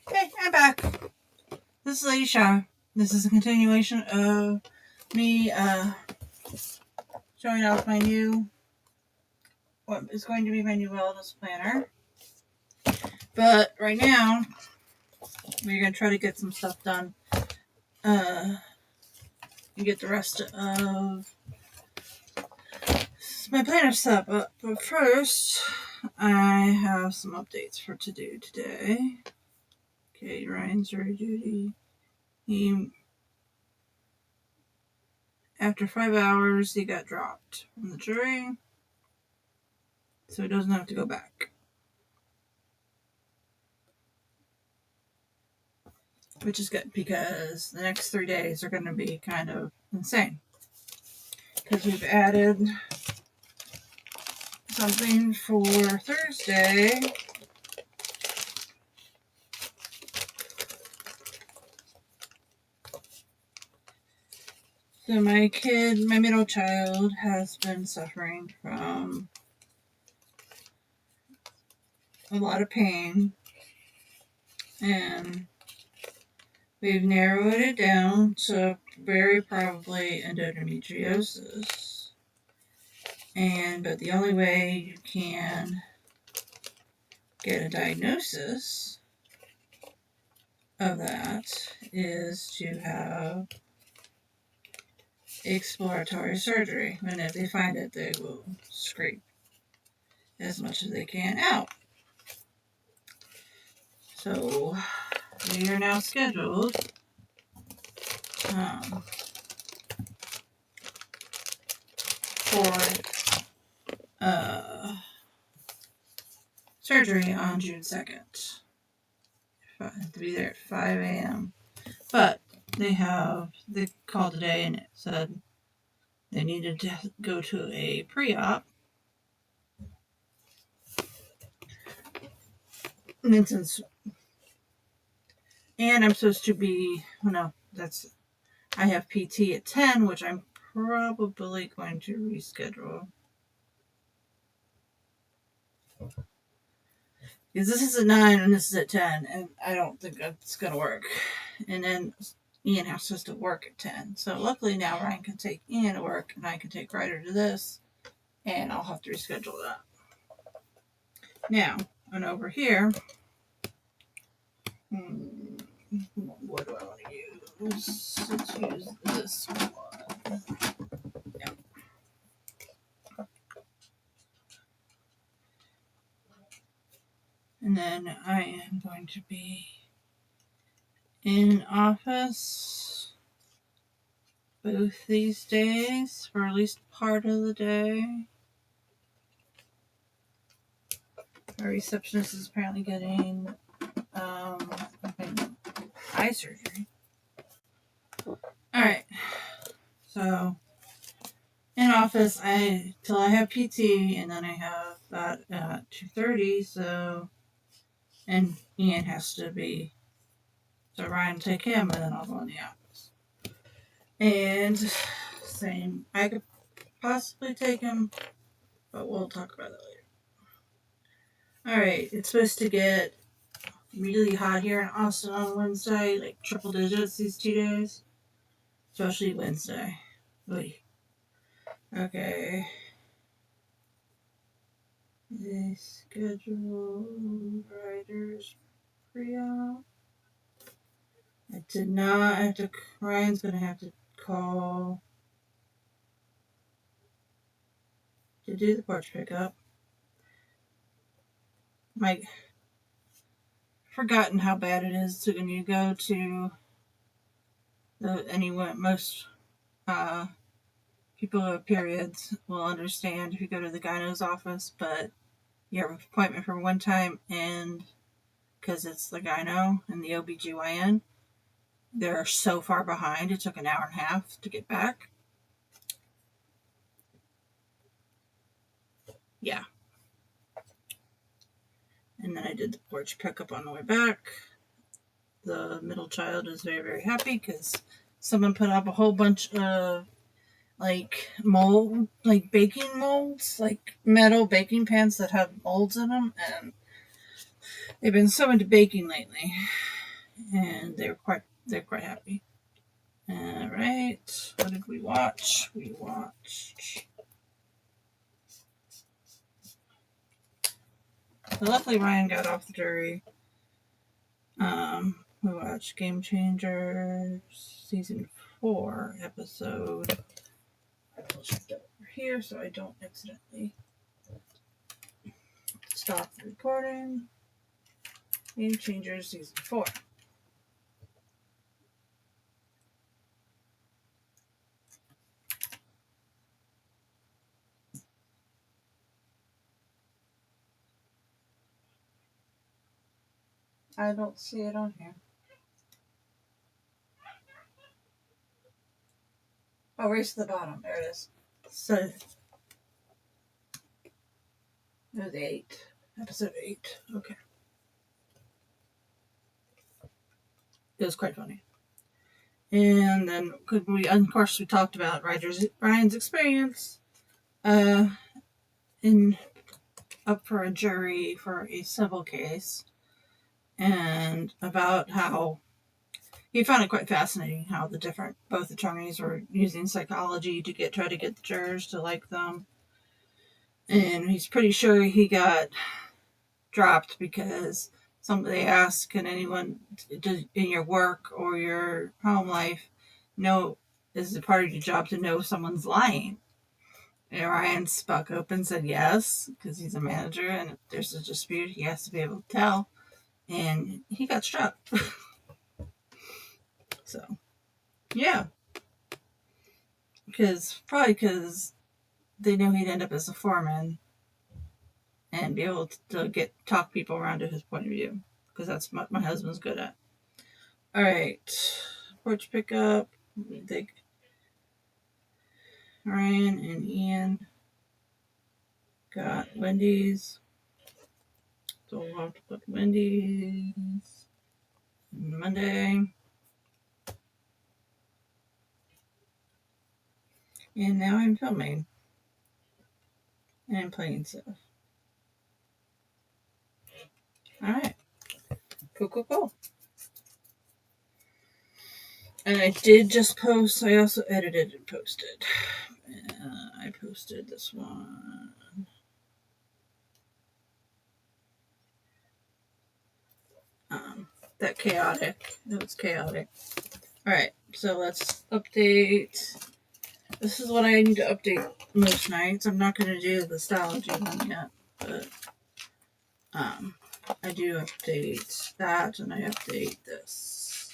Okay, I'm back. This is Lady Shaw. This is a continuation of me showing off my new, what is going to be my new wellness planner. But right now, we're going to try to get some stuff done. And get the rest of my planner stuff up. But first, I have some updates for to do today. Okay, Ryan's jury duty. After 5 hours, he got dropped from the jury, so he doesn't have to go back. Which is good, because the next 3 days are going to be kind of insane. Because we've added something for Thursday. So my middle child, has been suffering from a lot of pain. And we've narrowed it down to very probably endometriosis. But the only way you can get a diagnosis of that is to have exploratory surgery. And if they find it, they will scrape as much as they can out. So we are now scheduled for surgery on June 2nd. I have to be there at 5 a.m. But they called today and it said they needed to go to a pre-op. And I'm supposed to be, I have PT at 10, which I'm probably going to reschedule. Because this is at 9 and this is at 10, and I don't think that's going to work. And then Ian has to work at 10. So luckily now Ryan can take Ian to work, and I can take Ryder to this, and I'll have to reschedule that. Now, and over here, what do I want to use? Let's use this one. Yep. And then I am going to be in office both these days for at least part of the day. Our receptionist is apparently getting eye surgery. Alright. So in office till I have PT, and then I have that at 2:30, so and Ian has to be, so Ryan will take him, and then I'll go in the office. And same, I could possibly take him, but we'll talk about that later. Alright, it's supposed to get really hot here in Austin on Wednesday, like triple digits these 2 days. Especially Wednesday. Oy. Okay. The schedule writers pre-op. I did not have to. Ryan's gonna have to call to do the porch pickup. Forgotten how bad it is when you go to most people who have periods will understand if you go to the gyno's office, but you have an appointment for one time, and because it's the gyno and the OBGYN, they're so far behind, it took an hour and a half to get back. Yeah. And then I did the porch pickup on the way back. The middle child is very, very happy because someone put up a whole bunch of baking molds, like metal baking pans that have molds in them, and they've been so into baking lately, and they're quite happy. All right, what did we watch? We watched. So luckily Ryan got off the jury. We watched Game Changers season 4 episode. I'll shift it over here so I don't accidentally stop the recording. Game Changers season 4. I don't see it on here. Oh, race to the bottom. There it is. So, it was 8. Episode 8. Okay. It was quite funny. And then, of course, we talked about Ryan's experience in up for a jury for a civil case, and about how he found it quite fascinating how both attorneys were using psychology to try to get the jurors to like them. And he's pretty sure he got dropped because somebody asked, can anyone in your work or your home life is it part of your job to know someone's lying? And Ryan spoke up and said yes, because he's a manager, and if there's a dispute, he has to be able to tell. And he got struck. So, yeah. Probably because they know he'd end up as a foreman and be able to talk people around to his point of view, because that's what my husband's good at. All right, porch pickup. I think Ryan and Ian got Wendy's, so we'll have to put Wendy's on Monday. And now I'm filming and I'm playing stuff. All right, cool. And I did just post. I also edited and posted. I posted this one. That chaotic. It was chaotic. All right, so let's update. This is what I need to update most nights. I'm not going to do the Stalogy one yet, but I do update that, and I update this.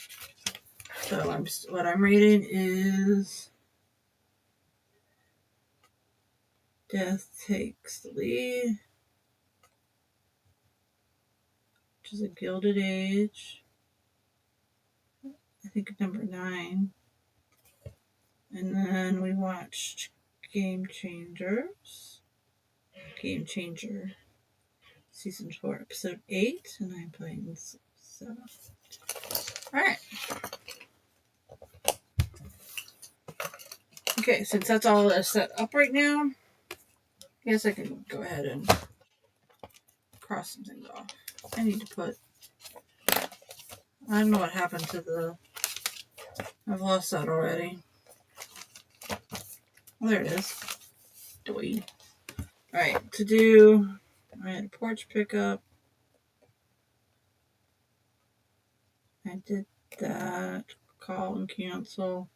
So what I'm reading is Death Takes the Lead, which is a Gilded Age. I think number 9. And then we watched Game Changer season 4 episode 8, and I'm playing 7. Alright. Okay, since that's all set up right now, I guess I can go ahead and cross some things off. I need to put, I don't know what happened to I've lost that already. Well, there it is. Doy. Alright, I had a porch pickup. I did that. Call and cancel.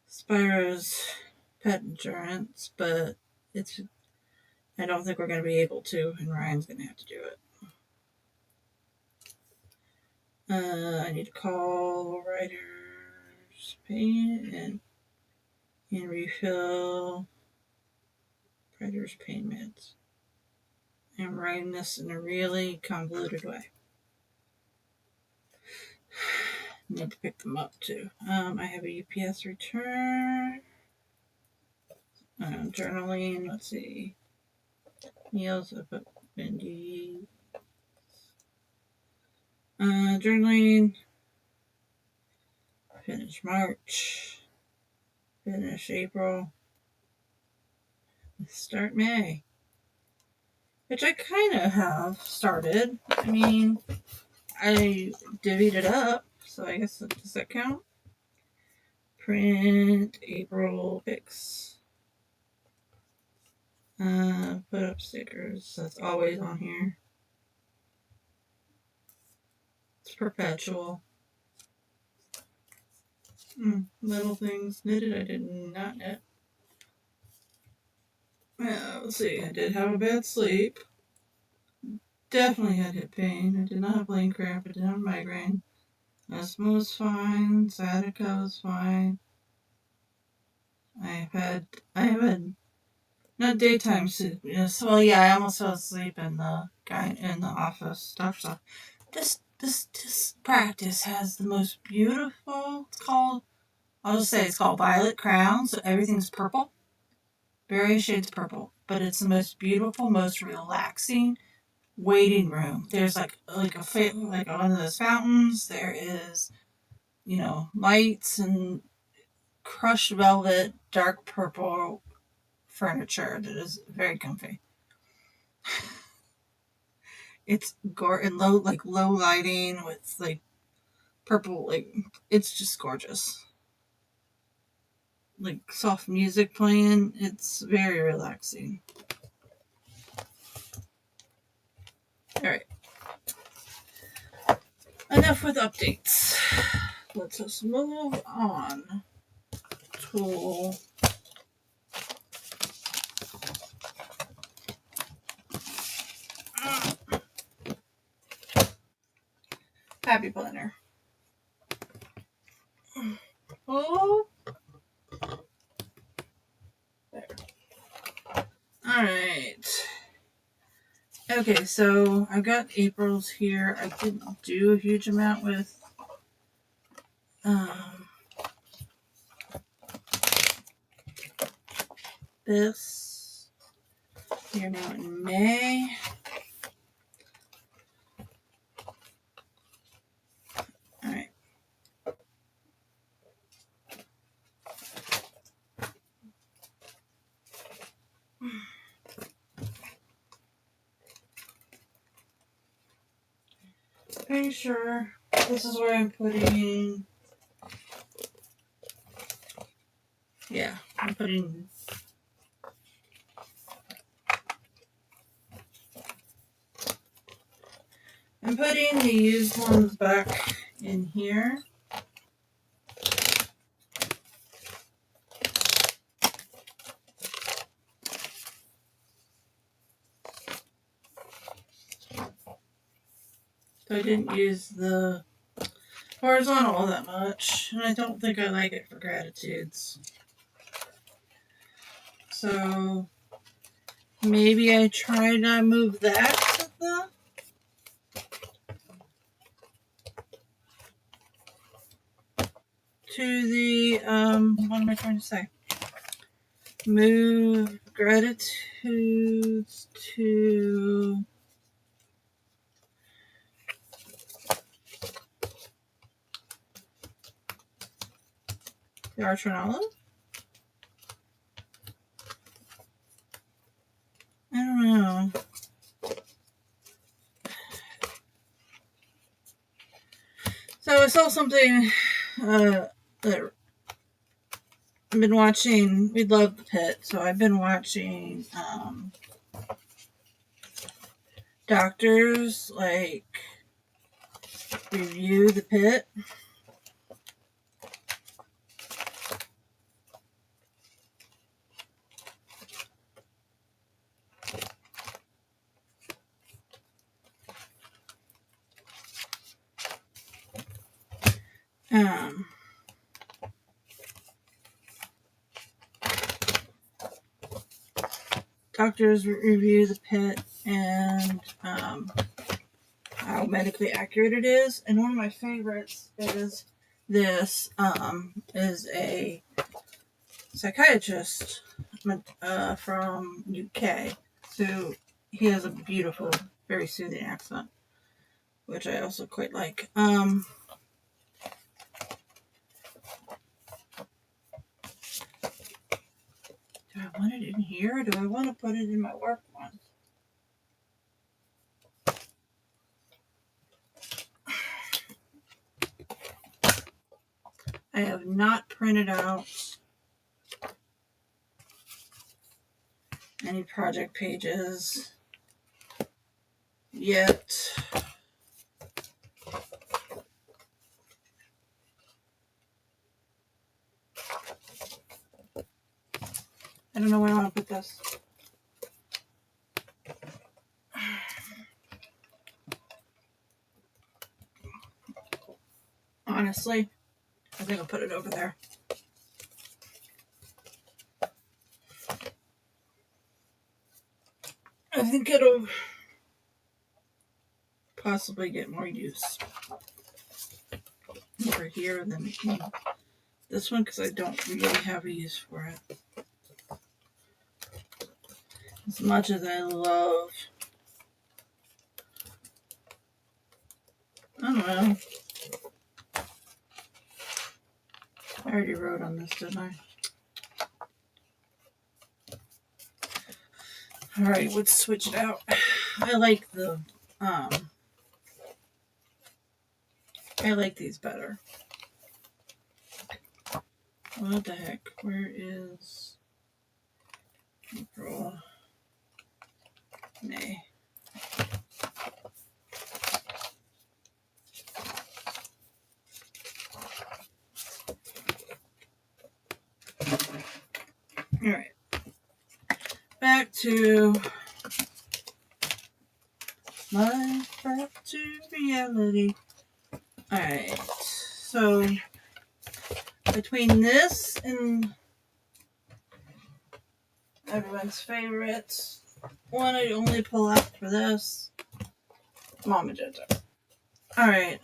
Spyro's pet insurance, but I don't think we're going to be able to, and Ryan's going to have to do it. I need to call writers, pay, and refill writers' payments. I'm writing this in a really convoluted way. Need to pick them up too. I have a UPS return. Journaling. Let's see. Meals. I put Wendy. Journaling. Finish March. Finish April. Start May. which I kind of have started. I mean, I divvied it up, so I guess does that count? Print April pics. Put up stickers. That's always on here. It's perpetual. Little things knitted. I did not knit. Let's see. I did have a bad sleep. Definitely had hip pain. I did not have brain cramp. I did not have migraine. Asthma was fine. Sciatica was fine. I have had not daytime sleep. Yes, well, yeah, I almost fell asleep in the guy in the office. Doctor's office. This practice has the most beautiful. It's called. I'll just say it's called Violet Crown. So everything's purple, various shades of purple. But it's the most beautiful, most relaxing waiting room. There's like one of those fountains. There is, lights and crushed velvet, dark purple furniture that is very comfy. It's and low lighting with like purple, it's just gorgeous. Like soft music playing. It's very relaxing. All right. Enough with updates. Let's just move on to Happy Planner. Oh. There. All right. Okay, so I've got April's here. I didn't do a huge amount with this. Here now in May. All right. Pretty sure this is where I'm putting. Yeah, I'm putting. The used ones back in here. So I didn't use the horizontal all that much, and I don't think I like it for gratitudes. So maybe I try to move that to the what am I trying to say? Move gratitudes to the Arch and Olive. I don't know. So I saw something that I've been watching. We love the pit, so I've been watching doctors review the pit. Doctors review the pit and how medically accurate it is. And one of my favorites is this is a psychiatrist from UK. So he has a beautiful, very soothing accent, which I also quite like. Do I want it in here or do I want to put it in my work one? I have not printed out any project pages yet. I don't know where I want to put this. Honestly, I think I'll put it over there. I think it'll possibly get more use over here than this one, because I don't really have a use for it. As much as I love, I don't know. I already wrote on this, didn't I? Alright, let's switch it out. I like these better. What the heck? Where is April? May. Alright. Back to life, back to reality. Alright. So between this and everyone's favorite one I only pull out for this, Momagenda. Alright,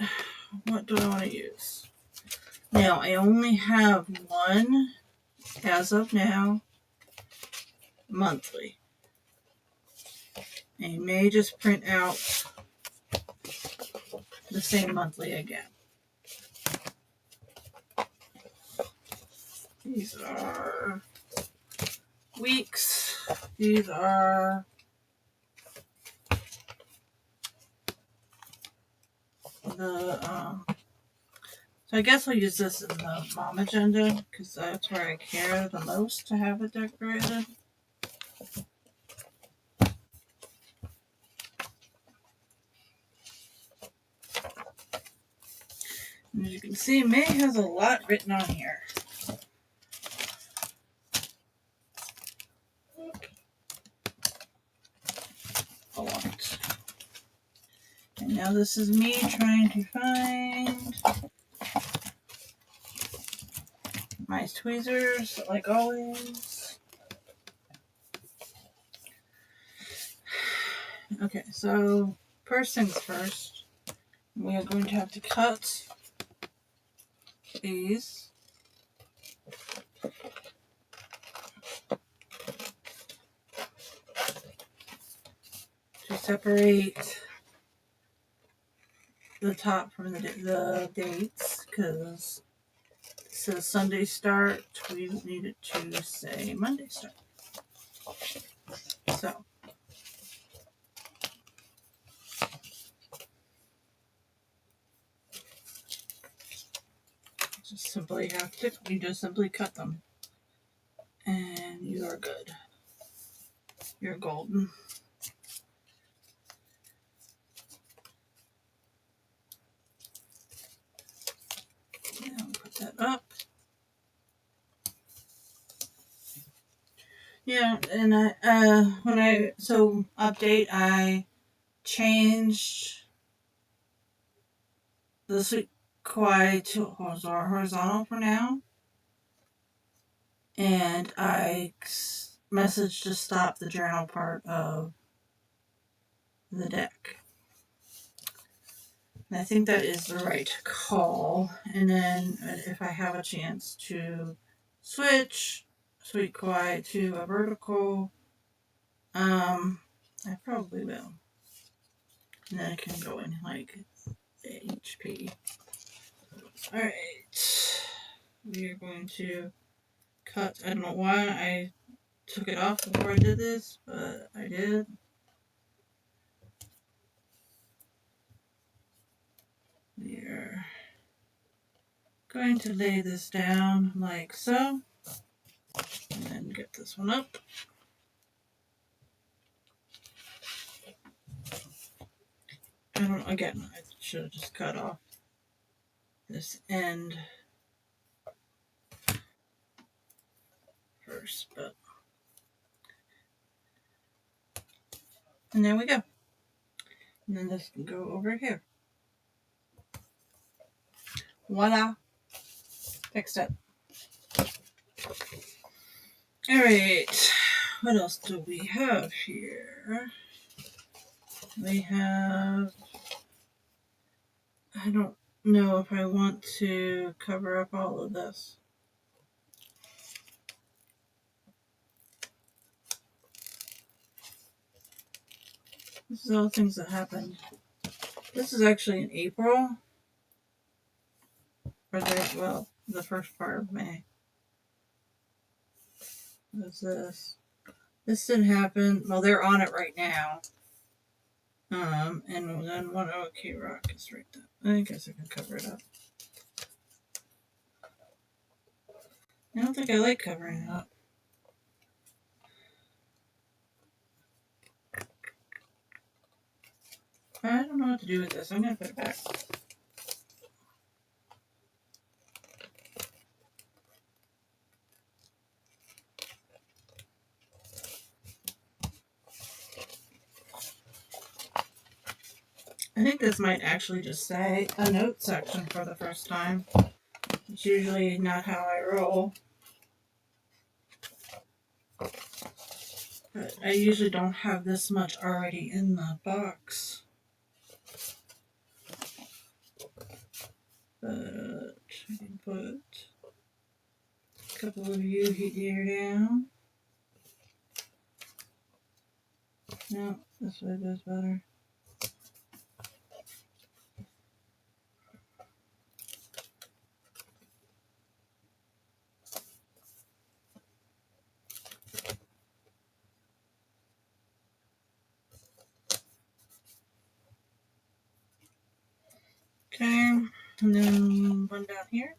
what do I want to use? Now, I only have one, as of now, monthly. I may just print out the same monthly again. These are weeks. These are the so I guess I'll use this in the Momagenda because that's where I care the most to have it decorated. And as you can see, May has a lot written on here. A lot. And now this is me trying to find my tweezers, like always. Okay, so first things first, we are going to have to cut these. To separate the top from the dates, because it says Sunday start, we need it to say Monday start. So just simply have to, you just simply cut them, and you are good. You're golden. Now put that up. Yeah, and update, I changed the sweet kawaii to horizontal for now, and I messaged to stop the journal part of the deck. And I think that is the right call. And then if I have a chance to switch sweet kawaii to a vertical, I probably will. And then I can go in like HP. Alright. We are going to cut. I don't know why I took it off before I did this, but I did. There. Going to lay this down like so, and then get this one up. Again, I should have just cut off this end first, but. And there we go. And then this can go over here. Voila. Fixed it. Alright. What else do we have here? We have... I don't know if I want to cover up all of this. This is all things that happened. This is actually in April. Or the first part of May. What's this? This didn't happen. Well, they're on it right now. And then one OK Rock is right there. I guess I can cover it up. I don't think I like covering it up. I don't know what to do with this. I'm going to put it back. I think this might actually just say a note section for the first time. It's usually not how I roll. But I usually don't have this much already in the box. But I can put a couple of you here down. No, this way goes better. Okay, and then one down here.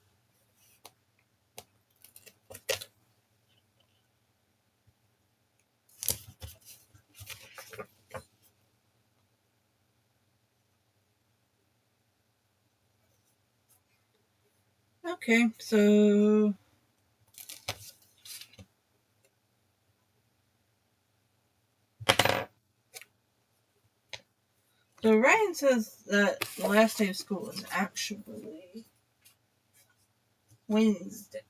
Okay, so Ryan says that the last day of school is actually Wednesday.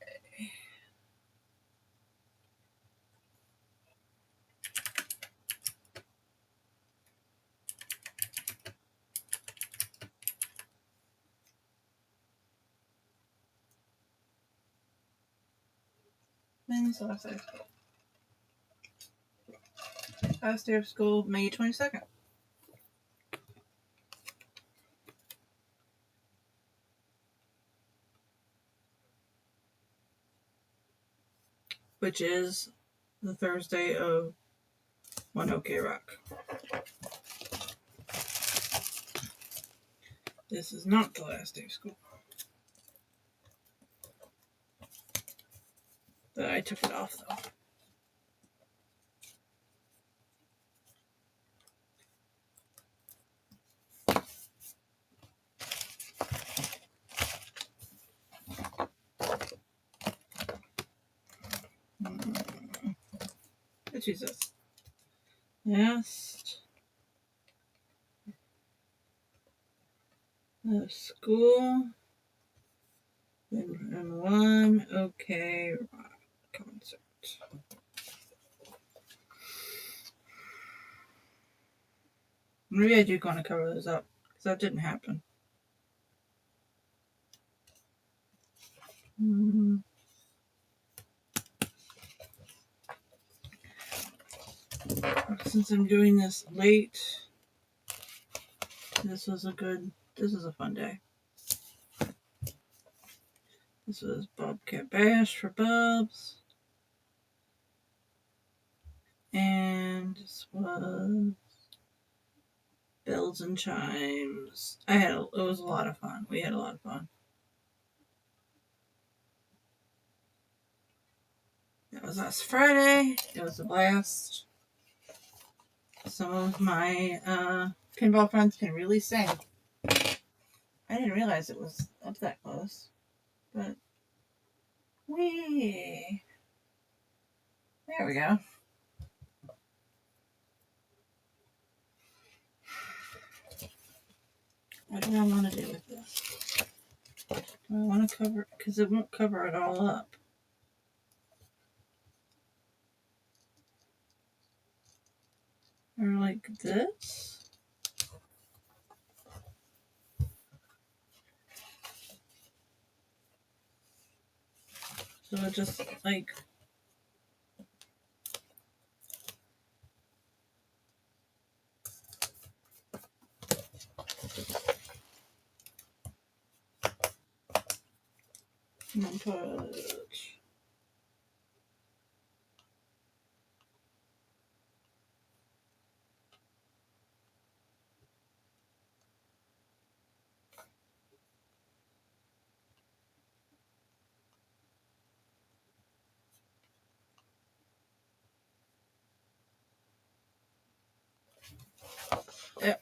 When's the last day of school? Last day of school, May 22nd. Which is the Thursday of One OK Rock. This is not the last day of school. But I took it off though. Let's use this. Last of school and One OK Rock concert. Maybe I do want to cover those up because that didn't happen. Since I'm doing this late, this is a fun day. This was Bobcat Bash for Bubs. And this was Bells and Chimes. It was a lot of fun. We had a lot of fun. That was last Friday. It was a blast. Some of my pinball friends can really sing. I didn't realize it was up that close, but there we go. What do I want to do with this? Do I want to cover it? Because it won't cover it all up. Or like this? So it just like... Put... Yep.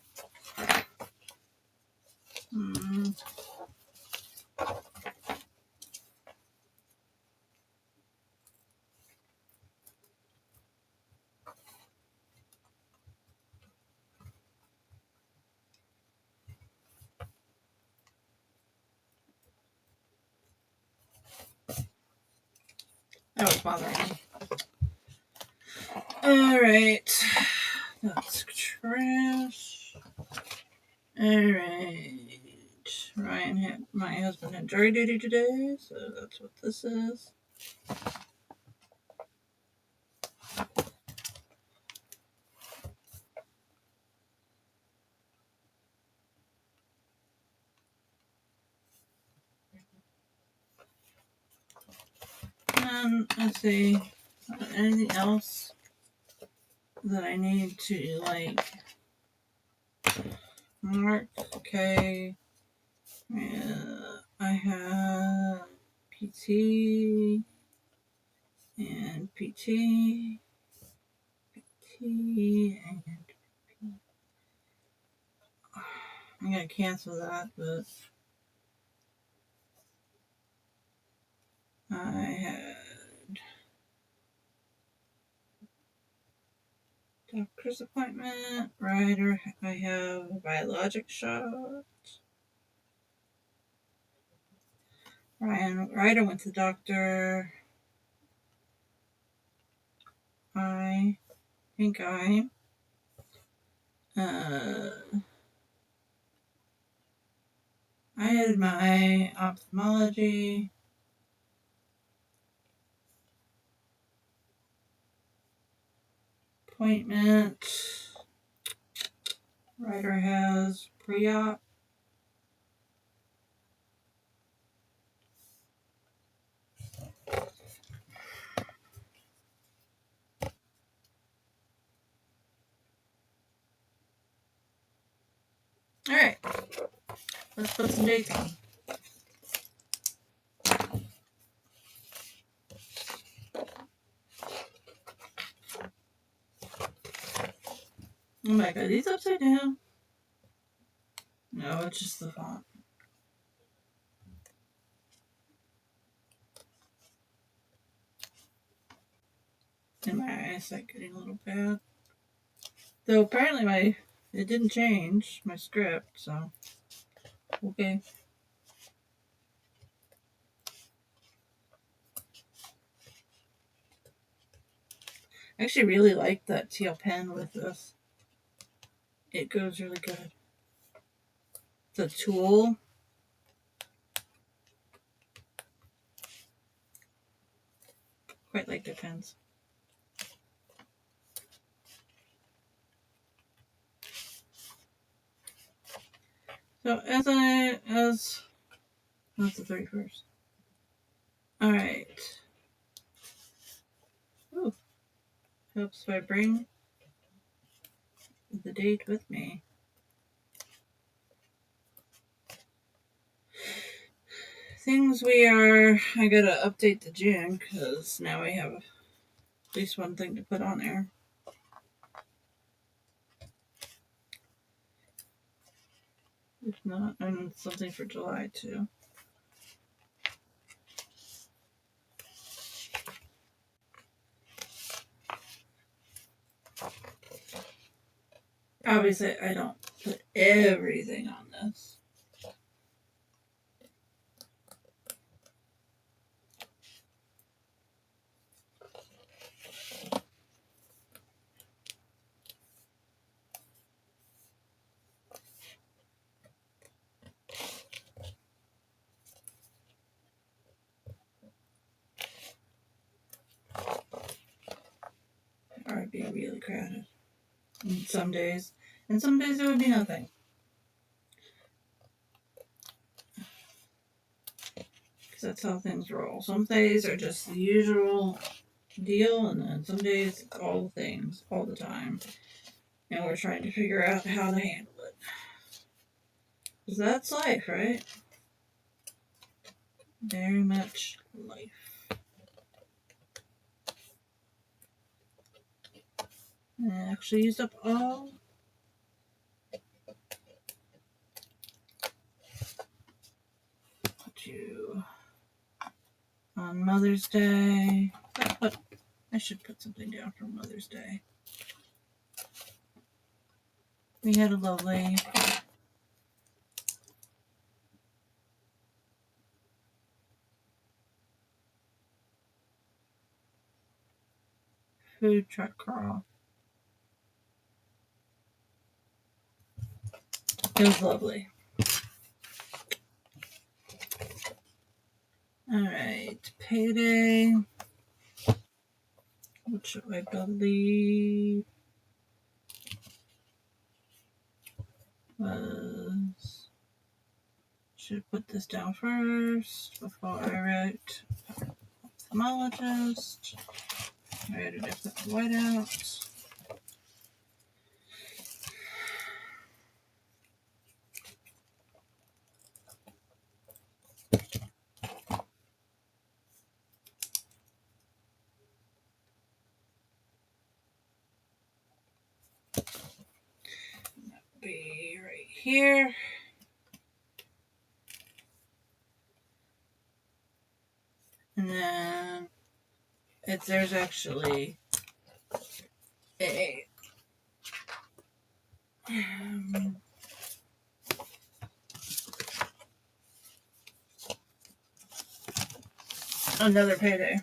That was bothering me. Alright. That's trash. Alright. My husband had jury duty today, so that's what this is. Let's see. Anything else that I need to like mark? Okay. I have PT and PT, and I'm gonna cancel that, but I had doctor's appointment. Ryder, I have a biologic shot. Ryder went to the doctor. I think I had my ophthalmology appointment. Ryder has pre-op. Alright, let's put some dates on. Oh my god, these upside down? No, it's just the font. And my eyesight getting a little bad. Though apparently it didn't change my script, so okay. I actually really like that teal pen with this. It goes really good. It's a tool. Quite like the pens. So as that's the 31st. Alright. Ooh. Helps if I bring the date with me. I gotta update the June because now we have at least one thing to put on there. If not, and something for July too. Obviously, I don't put everything on this. Or it'd be really crowded. And some days it would be nothing. Because that's how things roll. Some days are just the usual deal, and then some days it's all the things, all the time. And we're trying to figure out how to handle it. Because that's life, right? Very much life. And I actually used up all. Put you on Mother's Day. I should put something down for Mother's Day. We had a lovely food truck crawl. It was lovely. Alright, payday, which I believe was, should put this down first before I wrote ophthalmologist. I added to put the white out. Be right here. And then there's actually a another payday.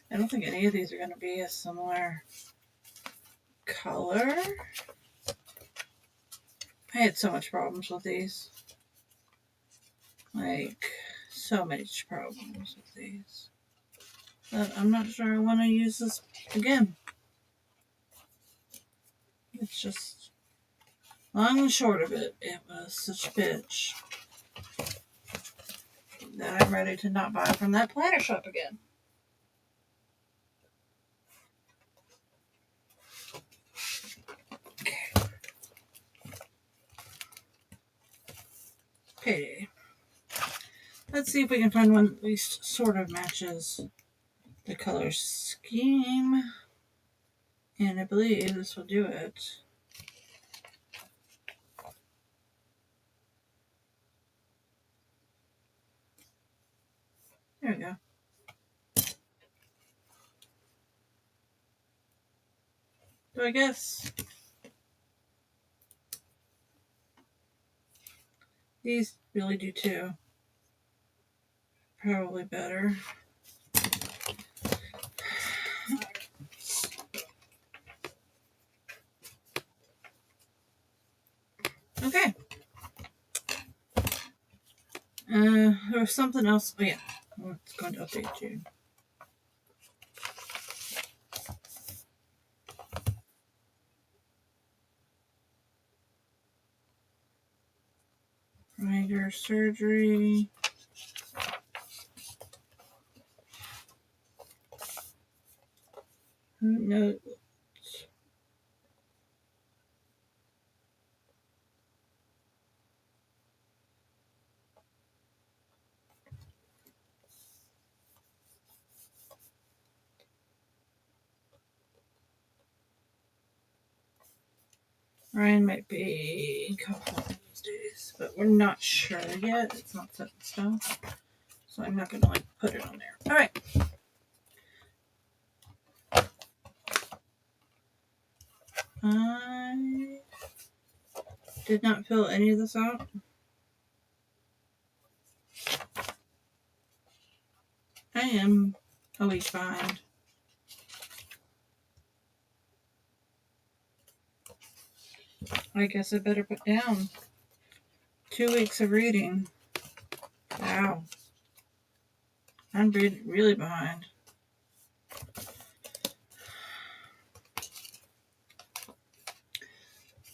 I don't think any of these are going to be a similar color. I had so much problems with these. Like, so much problems with these. But I'm not sure I want to use this again. It's just, long and short of it, it was such a bitch that I'm ready to not buy from that planner shop again. Okay. Let's see if we can find one that at least sort of matches the color scheme. And I believe this will do it. There we go. So I guess these really do too. Probably better. Okay. There was something else. Oh yeah, I'm going to update you. Minor surgery. No. Ryan might be a couple of these days, but we're not sure yet. It's not set in stone, so I'm not gonna put it on there. All right. I did not fill any of this out. I am a week behind. I guess I better put down 2 weeks of reading. Wow. I'm really behind.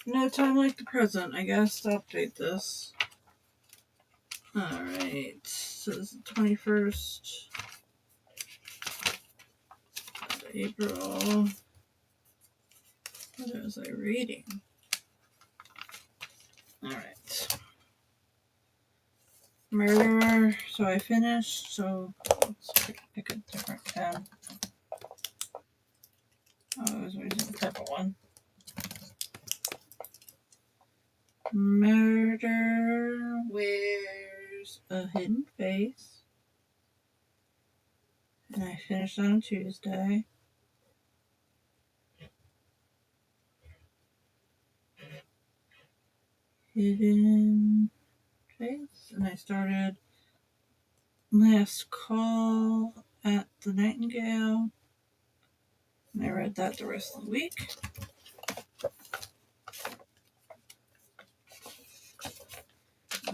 No time like the present, I guess, to update this. Alright, so this is the 21st of April. What was I reading? Alright. Murderer, so I finished, so let's pick a different pen. Oh, I was using the purple one. Murder wears a hidden face. And I finished on Tuesday. Hidden face. And I started Last Call at the Nightingale. And I read that the rest of the week.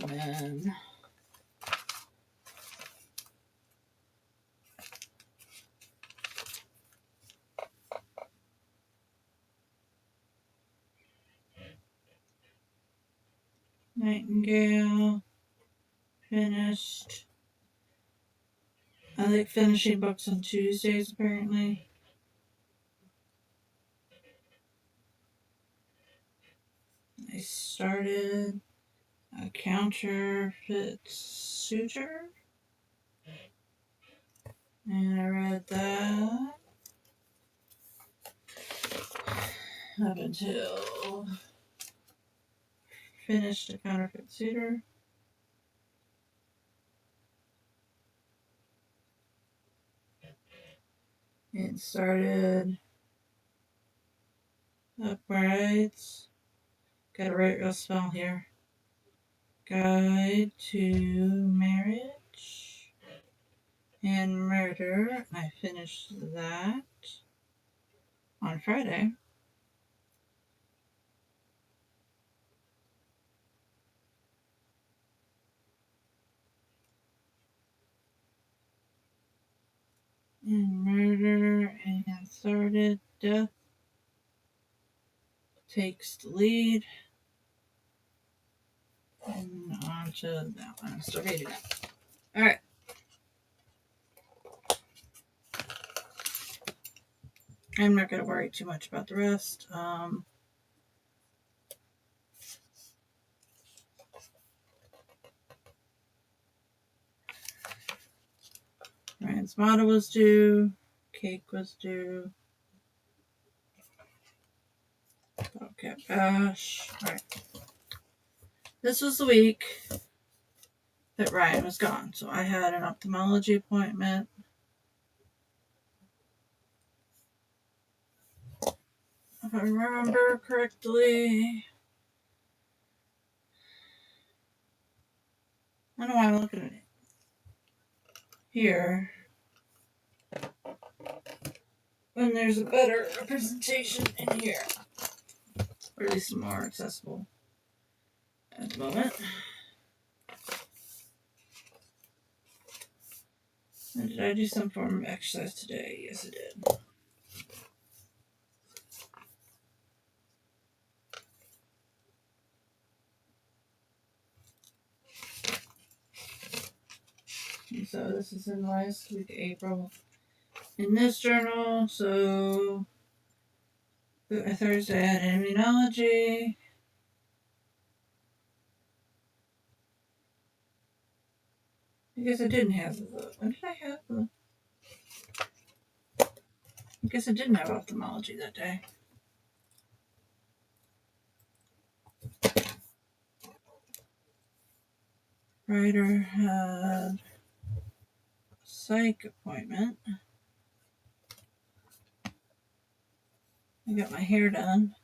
And then Nightingale finished. I like finishing books on Tuesdays, apparently. I started A Counterfeit Suitor. And I read that up until finished A Counterfeit Suitor. And started Uprights. Gotta write real spell here. Guide to Marriage and Murder. I finished that on Friday. And Murder, and I started Death Takes the Lead. And on to that one. I'm still reading it. Alright. I'm not going to worry too much about the rest. Ryan's motto was due. Cake was due. Okay, Bash. Alright. This was the week that Ryan was gone. So I had an ophthalmology appointment. If I remember correctly. I don't know why I'm looking at it here. When there's a better representation in here. Or at least more accessible at the moment. And did I do some form of exercise today? Yes, I did. And so this is in last week, April. In this journal, so Thursday I had immunology. I guess I didn't have the. When did I have the? I guess I didn't have ophthalmology that day. Ryder had a psych appointment. I got my hair done.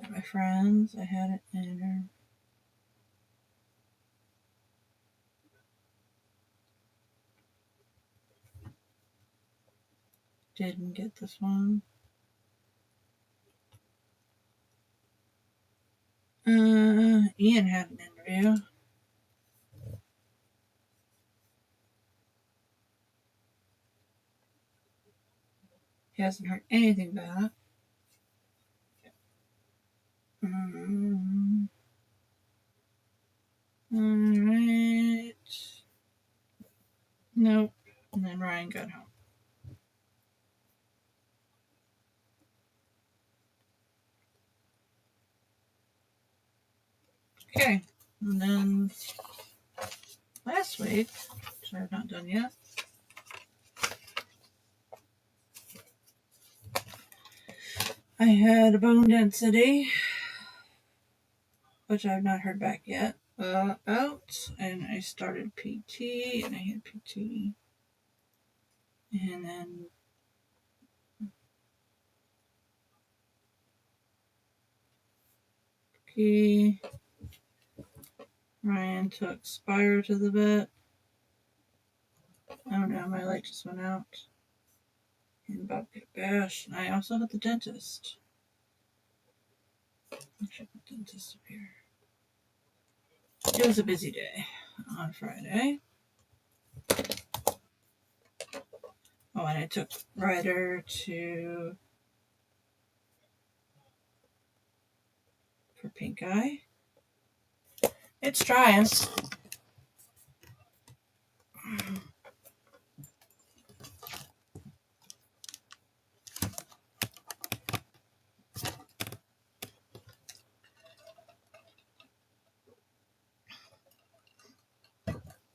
Got my friends. I had it in. Didn't get this one. Ian had an interview. He hasn't heard anything back. Alright. Nope. And then Ryan got home. Okay. And then last week, which I've not done yet, I had a bone density, which I've not heard back yet about, and I started PT, and I had PT, and then Ryan took Spire to the vet. Oh no, my light just went out. And Bob got bashed. And I also had the dentist. I should put the dentist up here. It was a busy day on Friday. Oh, and I took Ryder for pink eye. It's trying.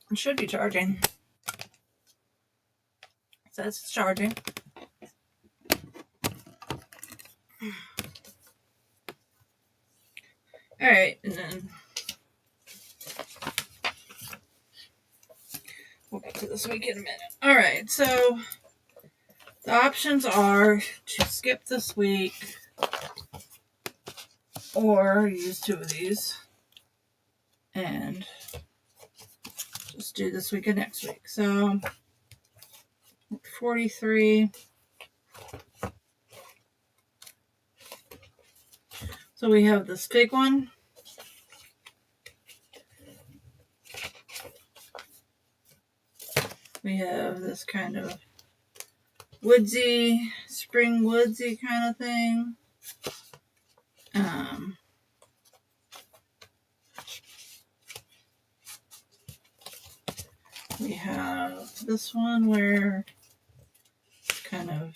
It should be charging. It says it's charging. Alright, and then we'll get to this week in a minute. Alright, so the options are to skip this week or use two of these and just do this week and next week. So 43. So we have this big one. We have this kind of woodsy, spring woodsy kind of thing. We have this one where it's kind of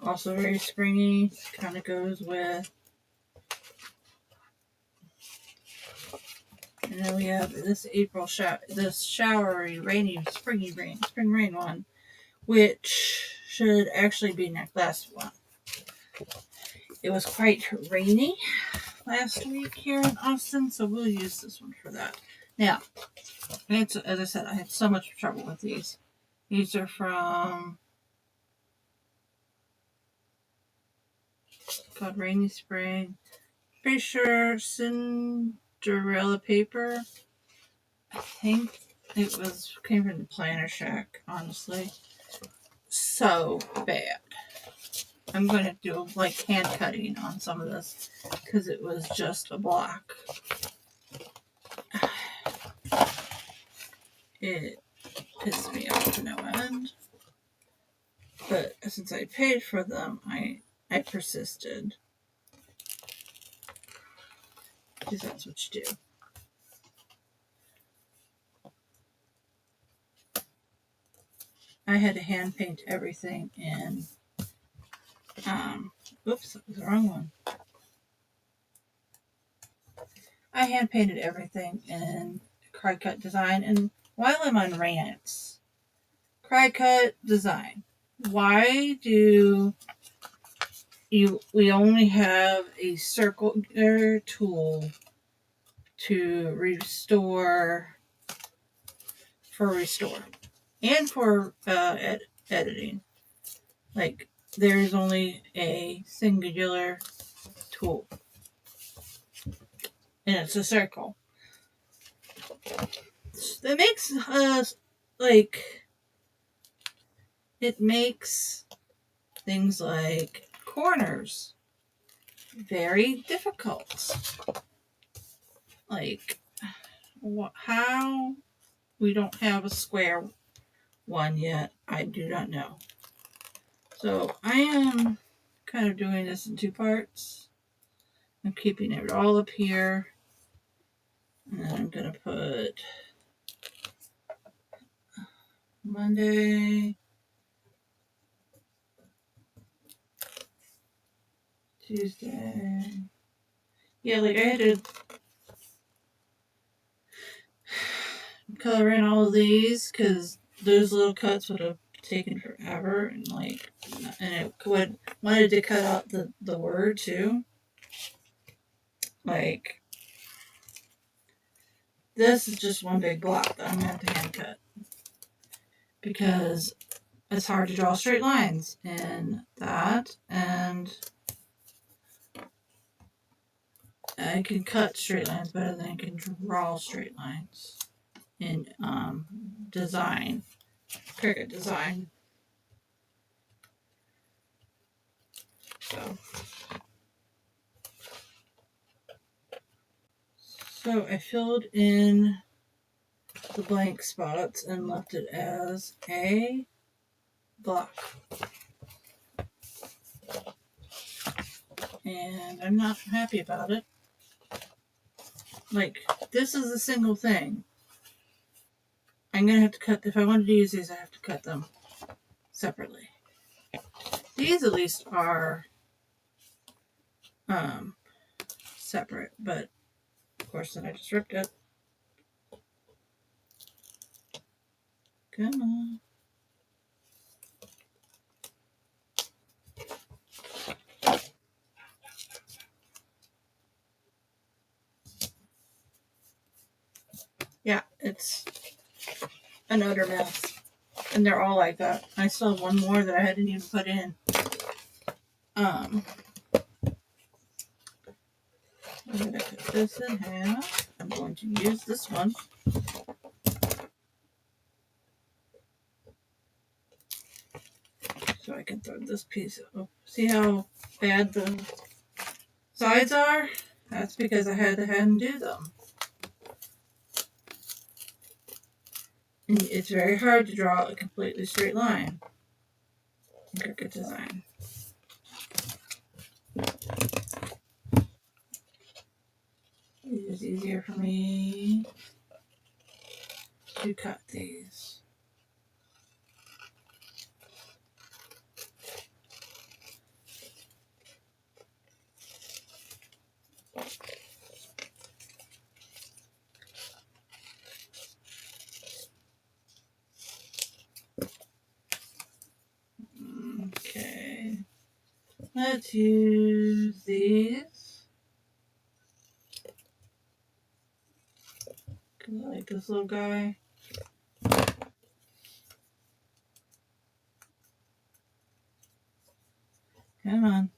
also very springy, kind of goes with. And then we have this this showery, rainy, spring rain one, which should actually be next last one. It was quite rainy last week here in Austin, so we'll use this one for that. Now, as I said, I had so much trouble with these. These are from called Rainy Spring. Pretty sure Cinderella paper. I think it came from the Planner Shack, honestly. So bad. I'm going to do like hand cutting on some of this because it was just a block. It pissed me off to no end. But since I paid for them, I persisted. Because that's what you do. I had to hand paint everything in. Oops, that was the wrong one. I hand painted everything in Cry Cut Design. And while I'm on rants, Cry Cut Design. why do we only have a circular tool to restore and for editing? Like, there's only a singular tool, and it's a circle. That makes it makes things like corners very difficult. Like, how we don't have a square one yet, I do not know. So I am kind of doing this in 2 parts. I'm keeping it all up here, and then I'm going to put Monday, Tuesday. Yeah, like I had to color in all of these because those little cuts would have taken forever, and it wanted to cut out the word too. Like, this is just one big block that I'm going to have to hand cut because it's hard to draw straight lines in that, and I can cut straight lines better than I can draw straight lines in design, Cricut design. So I filled in the blank spots and left it as a block. And I'm not happy about it. Like, this is a single thing. I'm going to have to cut, if I wanted to use these, I have to cut them separately. These at least are separate, but of course then I just ripped it. Come on. Yeah, it's an utter mess. And they're all like that. I still have one more that I hadn't even put in. I'm going to cut this in half. I'm going to use this one. So I can throw this piece up. See how bad the sides are? That's because I had to hand do them. And it's very hard to draw a completely straight line in Cricut design. It is easier for me to cut these. Okay, let's use these. Cause I like this little guy. Come on.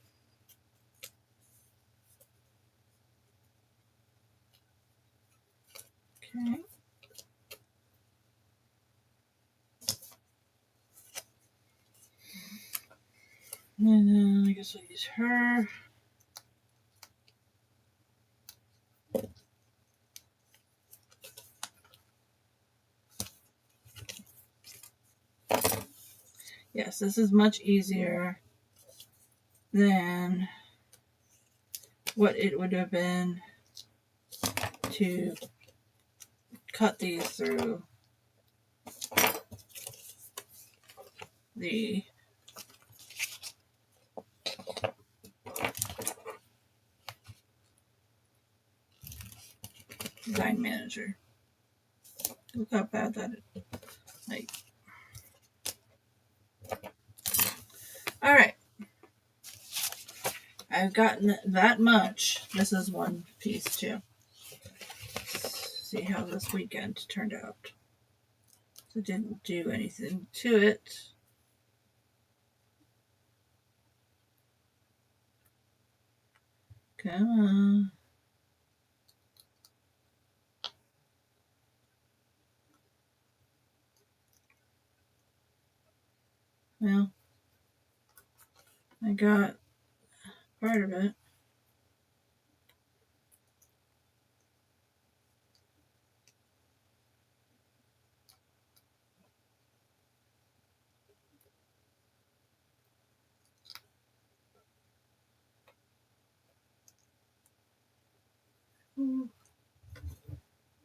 Okay. And then I guess I'll use her. Yes, this is much easier than what it would have been to cut these through the design manager. Look how bad that is. Like, I've gotten that much. This is one piece too. Let's see how this weekend turned out. So didn't do anything to it. Come on. Well, I got part of it.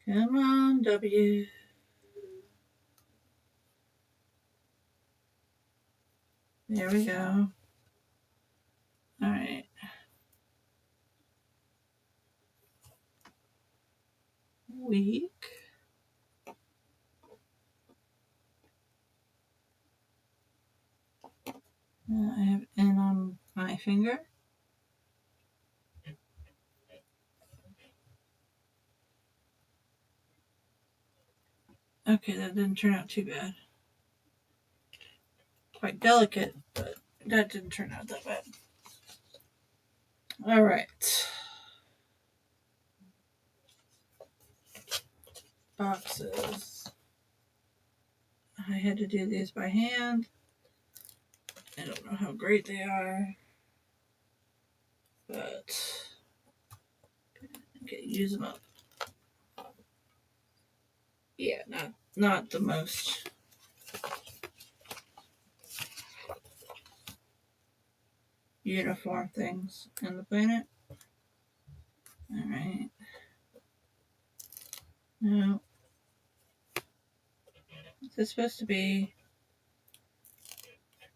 Come on, W. There we go. All right. Week. I have N on my finger. Okay, that didn't turn out too bad. Quite delicate, but that didn't turn out that bad. All right. Boxes. I had to do these by hand. I don't know how great they are, but okay, use them up. Yeah, not the most uniform things on the planet. All right. Now, is this supposed to be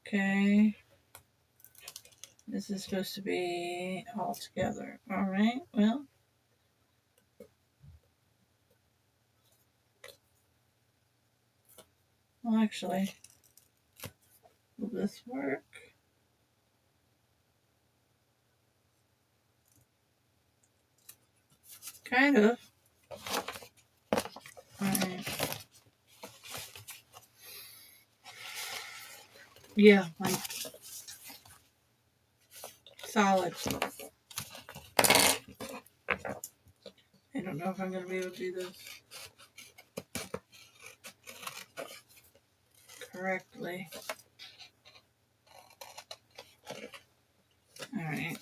okay? This is supposed to be all together. All right. Well, actually, will this work? Kind of. Alright. Yeah, like solid. I don't know if I'm going to be able to do this correctly. Alright.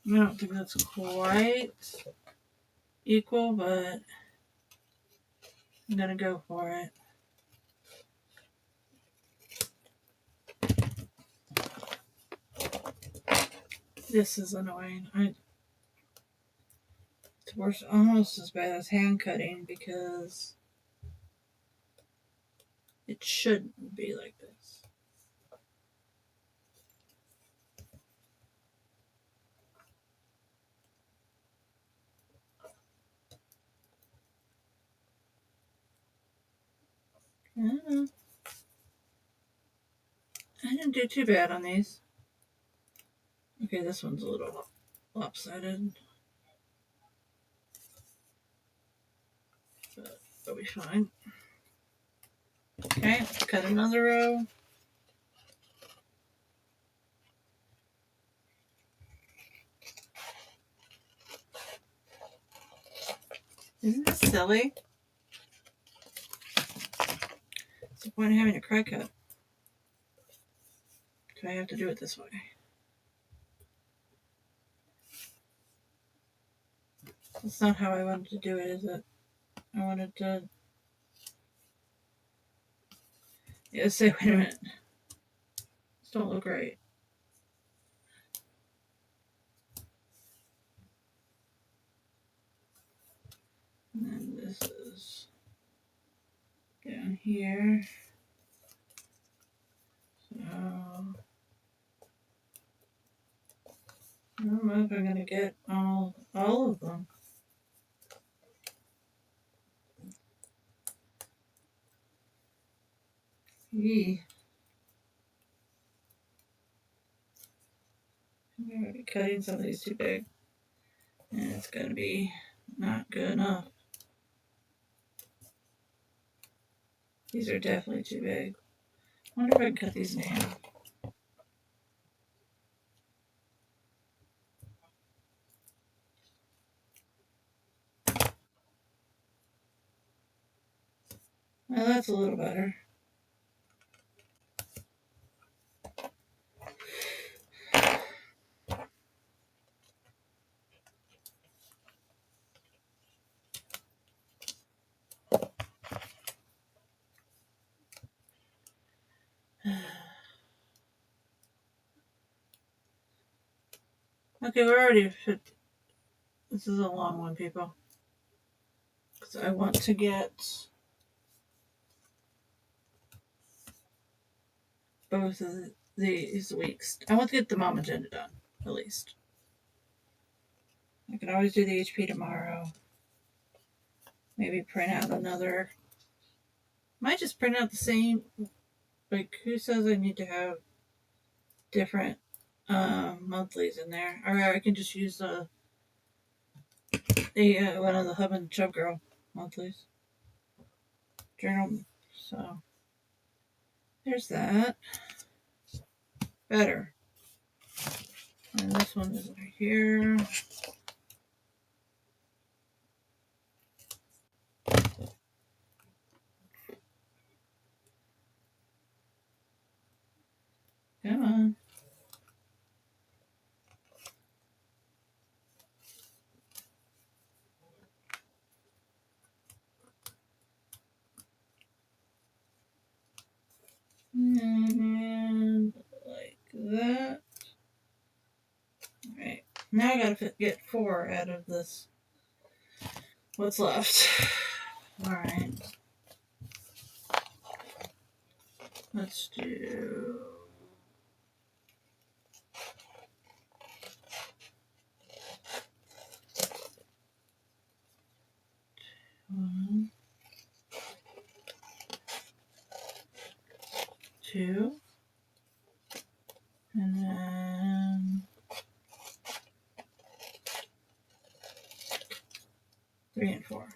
I don't think that's quite equal, but I'm going to go for it. This is annoying. It's worse, almost as bad as hand cutting because it shouldn't be like this. I didn't do too bad on these. Okay, this one's a little lopsided. But it'll be fine. Okay, cut another row. Isn't this silly? What's the point of having a cry cut? Do I have to do it this way? That's not how I wanted to do it, is it? I wanted to... Yeah, say, wait a minute. This don't look right. down here. So I don't know if I'm gonna get all of them. Yee. I'm gonna be cutting some of these too big, and it's gonna be not good enough. These are definitely too big. I wonder if I can cut these in half. Well, that's a little better. Okay, we're already fit. This is a long one, people. Because I want to get both of these weeks. I want to get the Momagenda done, at least. I can always do the HP tomorrow. Maybe print out another. Might just print out the same. Like, who says I need to have different monthlies in there? Or I can just use the one of the Hub and Chub Girl monthlies. Journal. So, there's that. Better. And this one is right here. Come on. And like that. Alright. Now I gotta get 4 out of this. What's left? Alright. Let's do. One, 2, and then 3 and 4.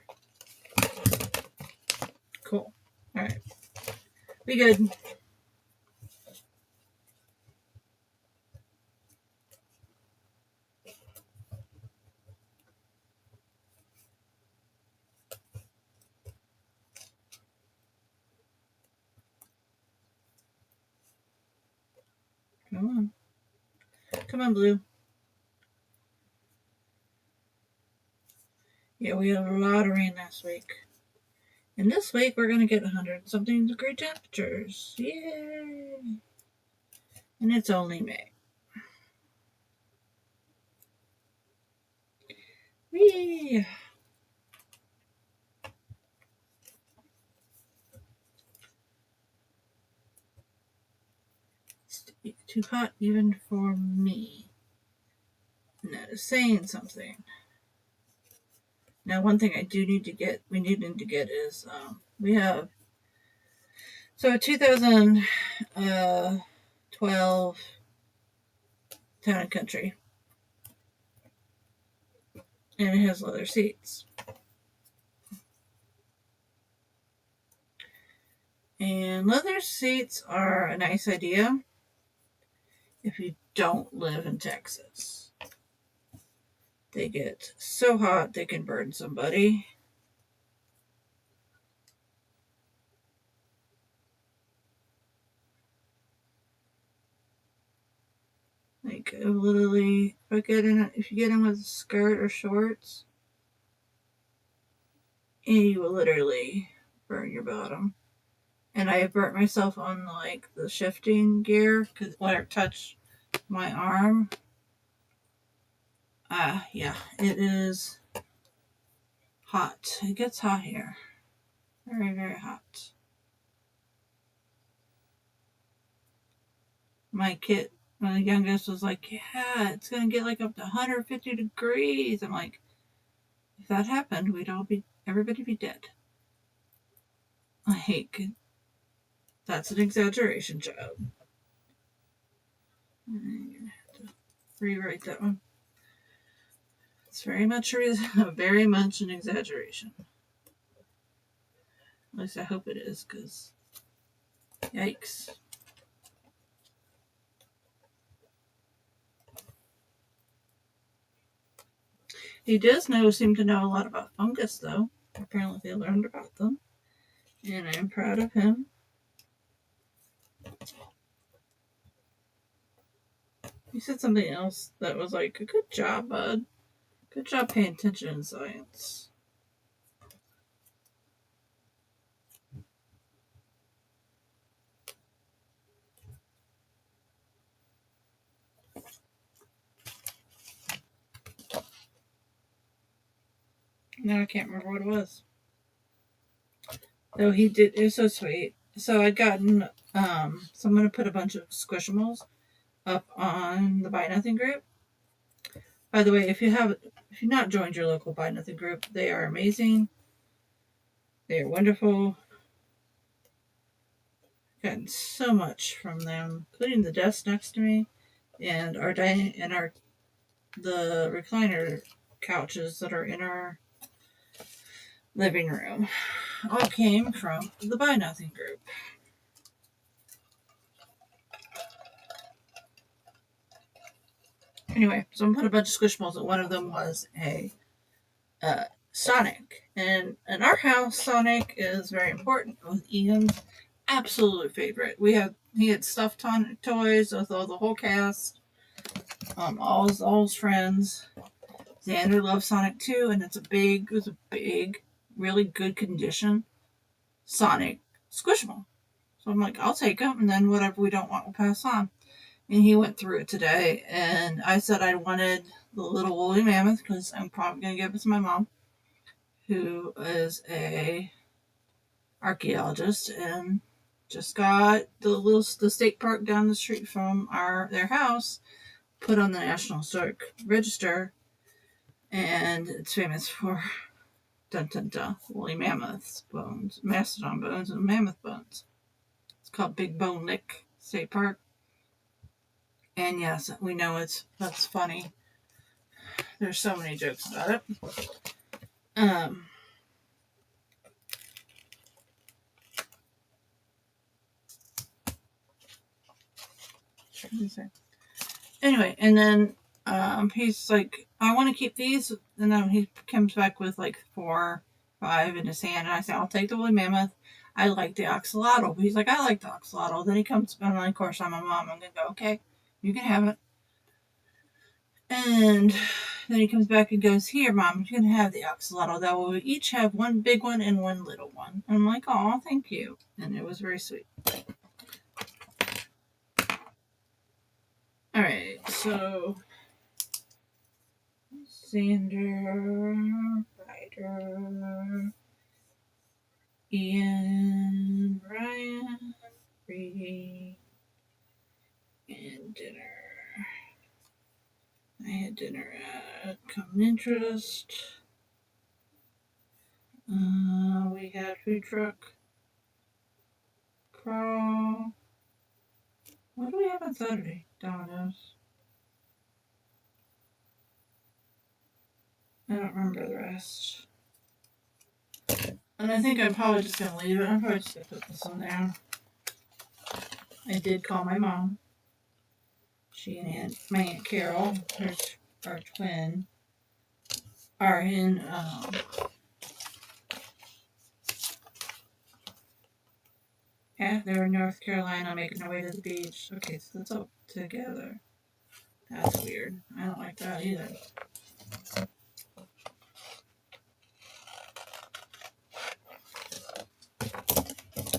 Cool. Alright. Be good. Come on. Come on, Blue. Yeah, we had a lot of rain last week. And this week we're going to get 100 something degree temperatures. Yay! And it's only May. Whee! It's too hot even for me. And that is saying something. Now, one thing I do need to get, is we have, so 2012 Town and Country. And it has leather seats. And leather seats are a nice idea if you don't live in Texas. They get so hot they can burn somebody. Like literally, if you get in with a skirt or shorts, and you will literally burn your bottom. And I have burnt myself on like the shifting gear because when it touched my arm, yeah, it is hot. It gets hot here, very very hot. my youngest was like, yeah, it's going to get like up to 150 degrees. I'm like, if that happened, everybody be dead. Like, that's an exaggeration, child. I'm going to have to rewrite that one. It's very much an exaggeration. At least I hope it is, because yikes. He does seem to know a lot about fungus, though. Apparently they learned about them. And I'm proud of him. He said something else that was like, good job, bud. Good job paying attention in science. Now I can't remember what it was. Though he did, it was so sweet. So I'd gotten, so I'm going to put a bunch of Squishimals up on the Buy Nothing group. By the way, if you've not joined your local Buy Nothing group, they are amazing. They are wonderful. Gotten so much from them, including the desk next to me and the recliner couches that are in our living room. All came from the Buy Nothing group. Anyway, so I'm putting a bunch of Squishmalls, and one of them was a Sonic. And in our house, Sonic is very important. It was Ian's absolute favorite. He had stuffed toys with all the whole cast, all his friends. Xander loves Sonic too, and it was a big, really good condition Sonic Squishable. So I'm like, I'll take him, and then whatever we don't want, we'll pass on. And he went through it today, and I said I wanted the little woolly mammoth because I'm probably going to give it to my mom, who is a archaeologist and just got the state park down the street from their house put on the National Historic Register, and it's famous for woolly mammoths bones, mastodon bones, and mammoth bones. It's called Big Bone Lick State Park. And yes, we know that's funny. There's so many jokes about it. Anyway, and then he's like, I want to keep these, and then he comes back with like 4, 5 in his hand, and I say, I'll take the woolly mammoth. I like the axolotl. But he's like, I like the axolotl. Then he comes, and of course I'm a mom. I'm gonna go, okay, you can have it. And then he comes back and goes, here, Mom, you can have the axolotl. That way we each have one big one and one little one. And I'm like, oh, thank you. And it was very sweet. All right, so Xander, Ryder, Ian, Ryan, Brady, and dinner. I had dinner at Common Interest. We had food truck crawl. What do we have on Saturday? Domino's. I don't remember the rest. And I think I'm probably just going to leave it. I'm probably just going to put this one there. I did call my mom. She and my Aunt Carol, our twin, are in they're in North Carolina making their way to the beach. Okay, so let's all together. That's weird. I don't like that either.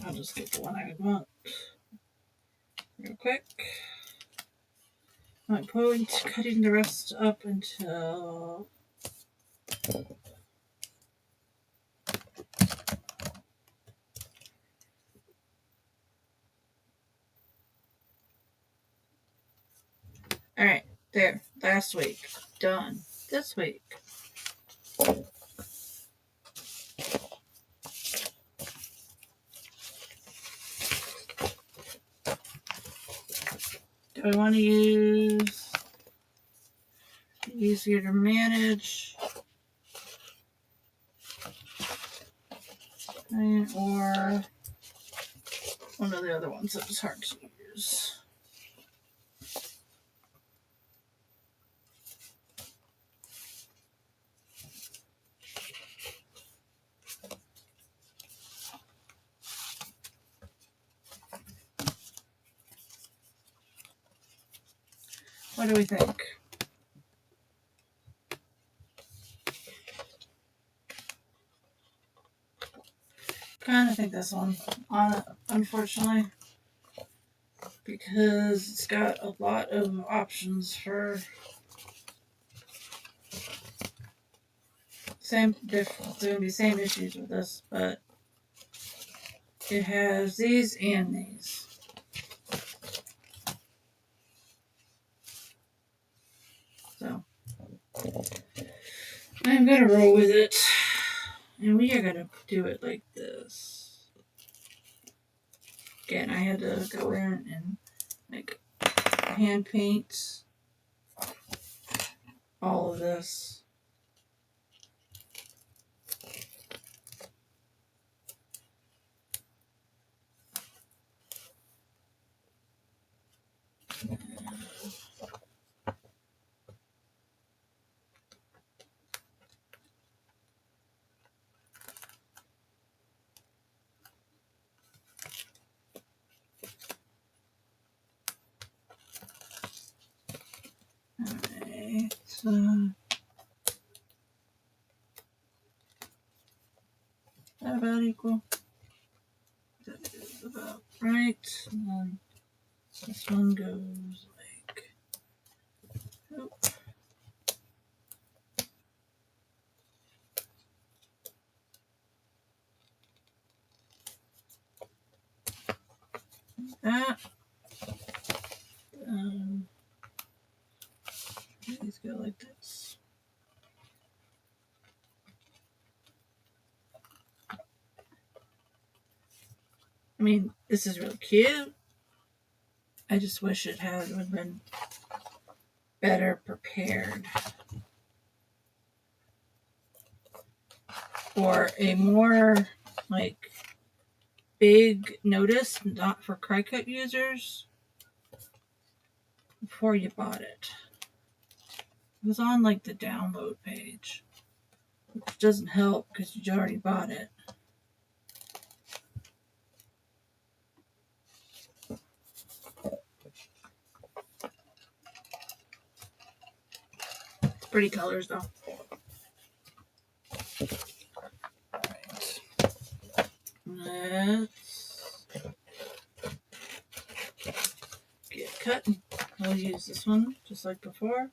I'll just get the one I want real quick. I'm cutting the rest up until Alright, there. Last week. Done. This week. Do I want to use easier to manage? Or one of the other ones that was hard to use. What do we think? Kind of think this one, unfortunately, because it's got a lot of options for there's going to be same issues with this, but it has these and these. So I'm gonna roll with it, and we are gonna do it like this. Again, I had to go in and like hand paint all of this. Alright, so that about equal? That is about right. And then this one goes like, oh. That. These go like this. I mean, this is really cute. I just wish it would have been better prepared. Or a more like big notice, not for Cricut users, before you bought it. It was on like the download page, which doesn't help because you already bought it. It's pretty colors though. Alright. Let's get cut. I'll use this one just like before.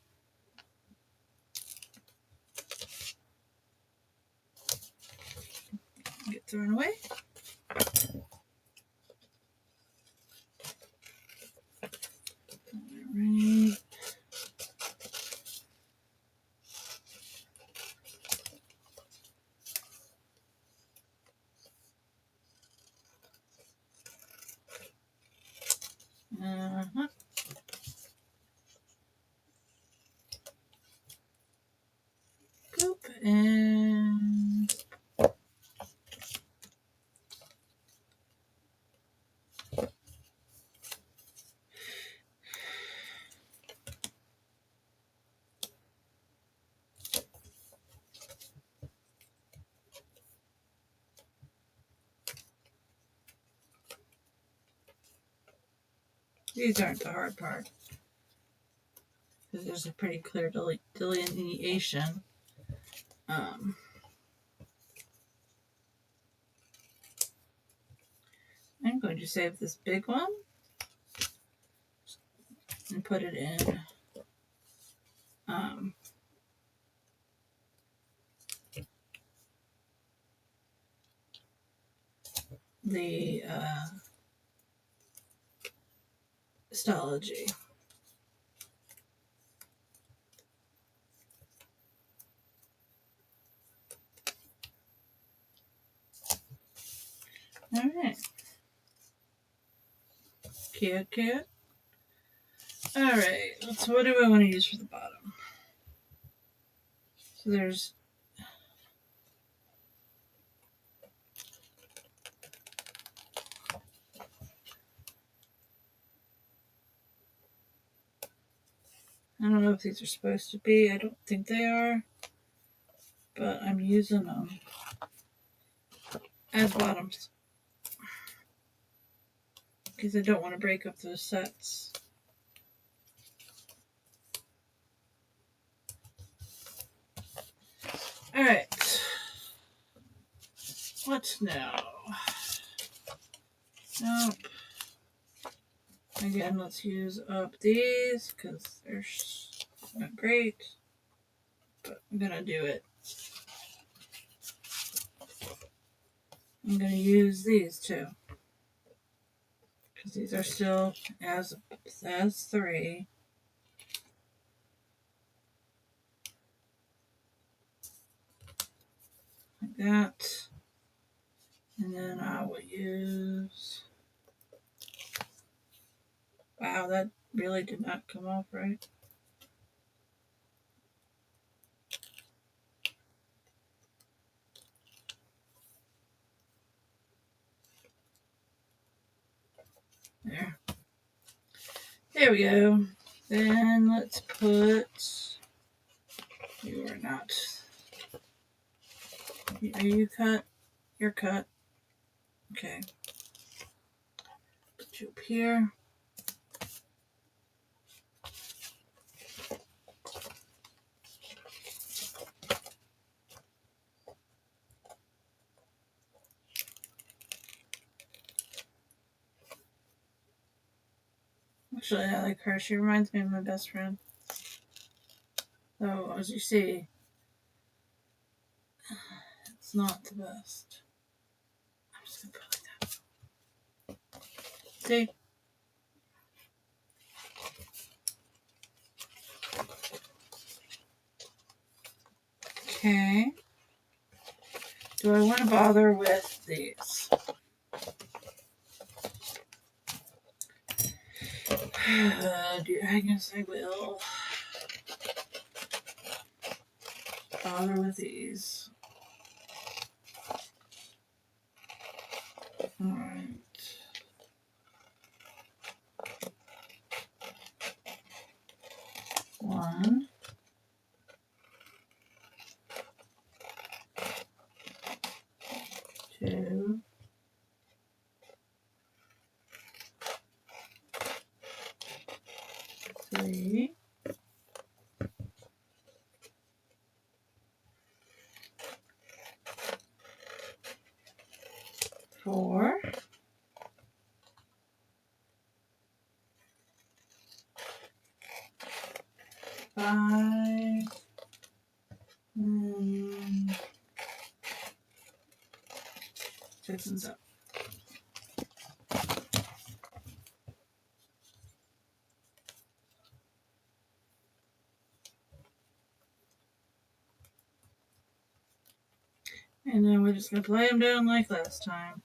Get thrown away. Alright. Boop, and these aren't the hard part because there's a pretty clear delineation. I'm going to save this big one and put it in the Stology. Cute, cute. Alright, so what do I want to use for the bottom? So there's I don't know if these are supposed to be. I don't think they are. But I'm using them as bottoms. Because I don't want to break up those sets. Alright. What now? Nope. Again, let's use up these because they're not great. But I'm going to do it. I'm going to use these too. Because these are still as 3. Like that. And then I will use... Wow, that really did not come off right. There. There we go. Then let's put... You are not... Are you cut? You're cut. Okay. Put you up here. Actually, I like her. She reminds me of my best friend. So, as you see, it's not the best. I'm just going to put it like that. See? Okay. Do I want to bother with these? I guess I will bother with these. Alright. One. Two. 3. 4. 5. And 6 and 7. And then we're just going to lay them down like last time.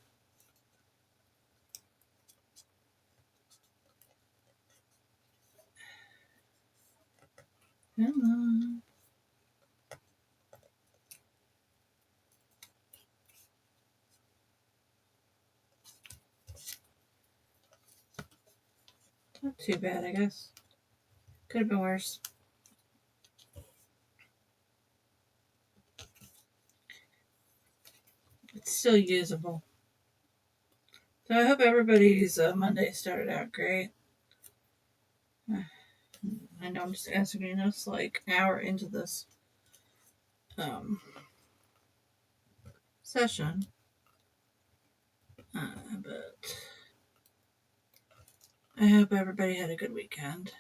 Come on. Not too bad, I guess. Could have been worse. It's still usable. So I hope everybody's Monday started out great. I know I'm just answering this like an hour into this session. But I hope everybody had a good weekend.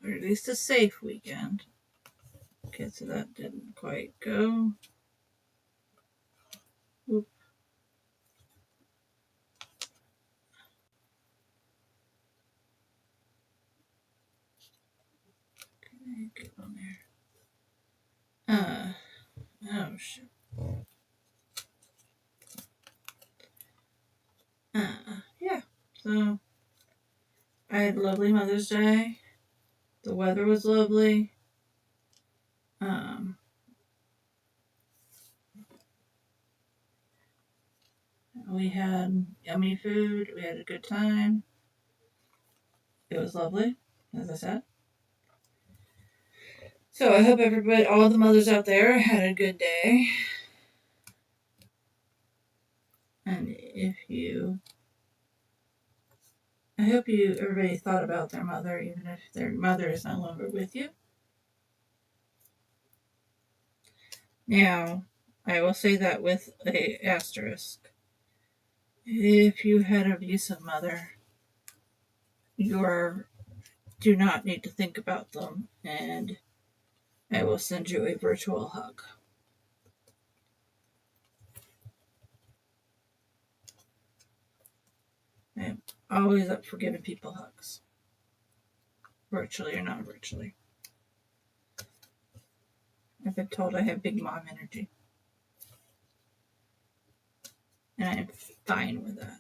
Or at least a safe weekend. Okay, so that didn't quite go. Oop. Okay, get on there. Oh shit. Yeah, so I had a lovely Mother's Day. The weather was lovely. We had yummy food. We had a good time. It was lovely, as I said. So I hope everybody, all the mothers out there, had a good day. And I hope everybody thought about their mother, even if their mother is no longer with you. Now, I will say that with a asterisk. If you had an abusive mother, you do not need to think about them, and I will send you a virtual hug. I'm always up for giving people hugs, virtually or not virtually. I've been told I have big mom energy, and I am fine with that.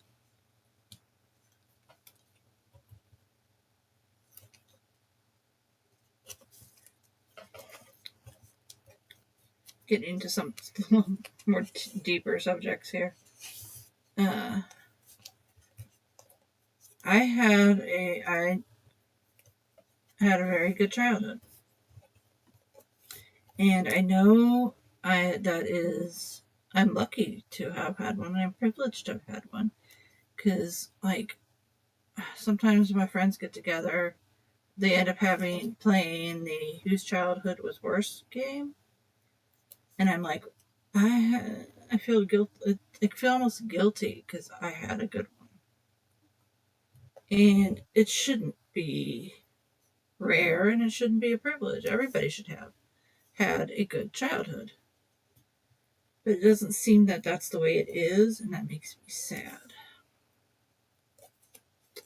Getting into some more deeper subjects here. I had a very good childhood, and I know I'm lucky to have had one. I'm privileged to have had one, because sometimes my friends get together, they end up playing the whose childhood was worse game, and I'm like, I feel guilty. I feel almost guilty because I had a good one, and it shouldn't be rare, and it shouldn't be a privilege. Everybody should have had a good childhood, but it doesn't seem that that's the way it is, and that makes me sad.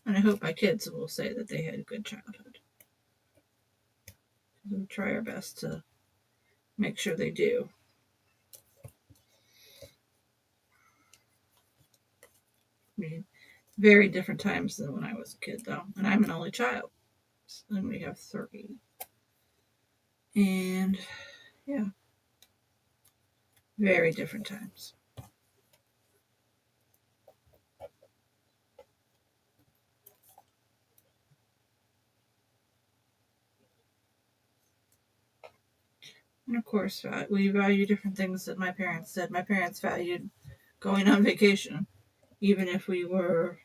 And I hope my kids will say that they had a good childhood. We'll try our best to make sure they do. I mean, very different times than when I was a kid, though. And I'm an only child. And we have 3. And, yeah. Very different times. And, of course, we value different things that my parents did. My parents valued going on vacation. Even if we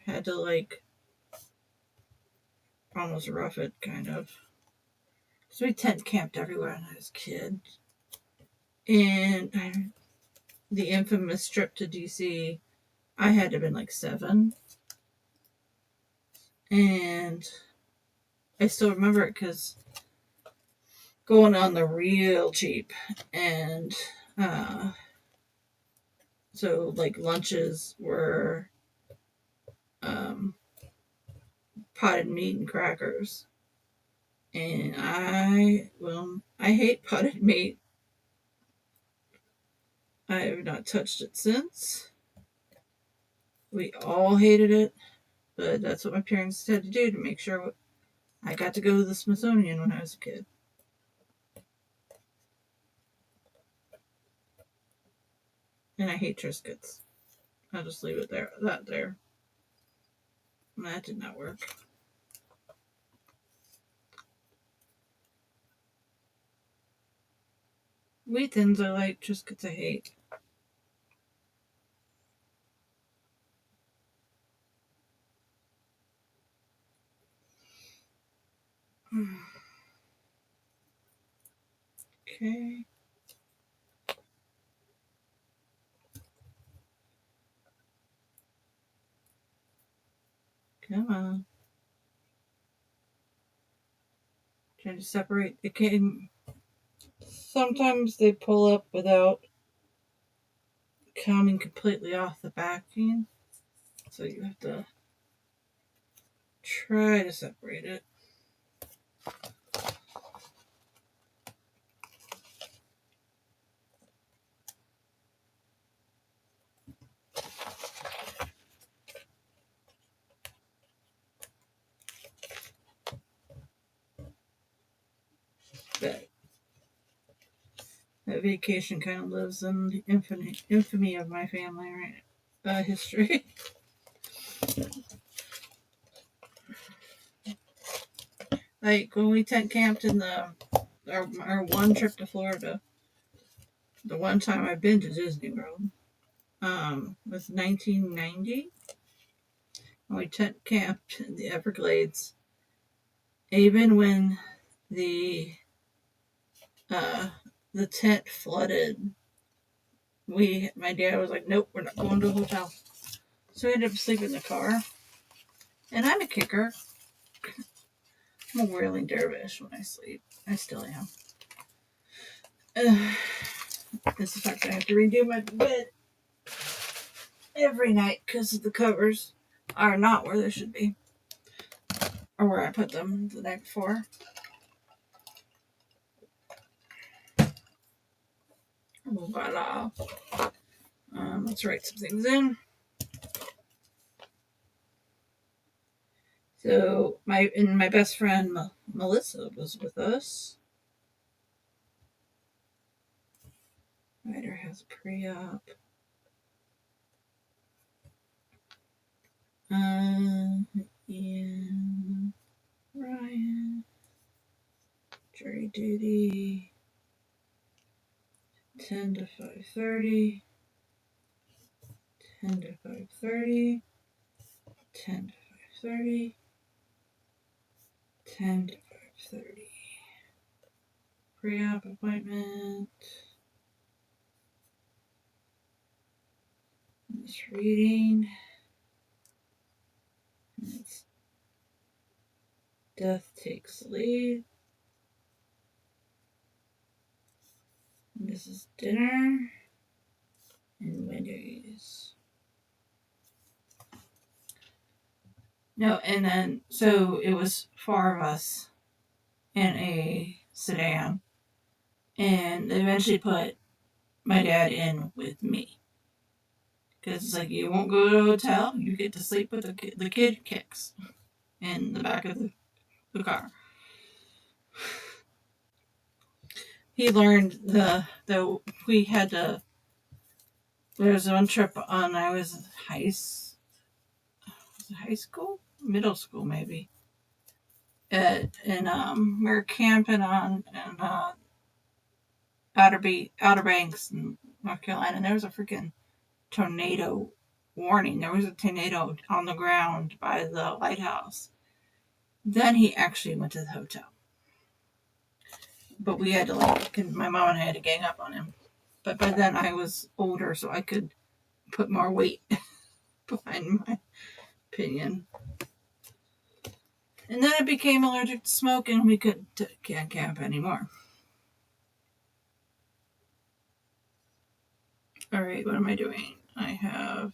had to, almost rough it, kind of. So we tent camped everywhere when I was a kid. And the infamous trip to DC, I had to have been 7. And I still remember it because going on the real cheap. And so, lunches were potted meat and crackers. And I hate potted meat. I have not touched it since. We all hated it, but that's what my parents had to do to make sure I got to go to the Smithsonian when I was a kid. And I hate Triscuits. I'll just leave it there. That did not work. Wheat Thins I like, Triscuits I hate. Okay. Come on. Trying to separate. It can. Sometimes they pull up without coming completely off the backing. So you have to try to separate it. But that vacation kind of lives in the infamy of my family, right? History. Like when we tent camped in our one trip to Florida, the one time I've been to Disney World, was 1990. And we tent camped in the Everglades. Even when the uh, the tent flooded, my dad was like, "Nope, we're not going to a hotel." So we ended up sleeping in the car. And I'm a kicker. I'm a whirling dervish when I sleep. I still am. It's the fact that I have to redo my bed every night because the covers are not where they should be, or where I put them the night before. But let's write some things in. So my best friend Melissa was with us. Ryder has pre-op. Ian, Ryan, jury duty, 10 to 5:30, 10 to 5:30, 10 to 5:30, 10 to 5:30. Pre-op appointment. This reading. It's death takes the lead. And this is dinner and Wendy's. No, and then so it was 4 of us in a sedan, and they eventually put my dad in with me because it's like, you won't go to a hotel, you get to sleep with the kid kicks in the back of the car. He learned the we had to. There was one trip on, I was high school, middle school maybe, and we were camping on Outer Banks in North Carolina, and there was a freaking tornado warning. There was a tornado on the ground by the lighthouse. Then he actually went to the hotel, but we had to my mom and I had to gang up on him. But by then I was older, so I could put more weight behind my opinion. And then I became allergic to smoke, and we can't camp anymore. All right, what am I doing? I have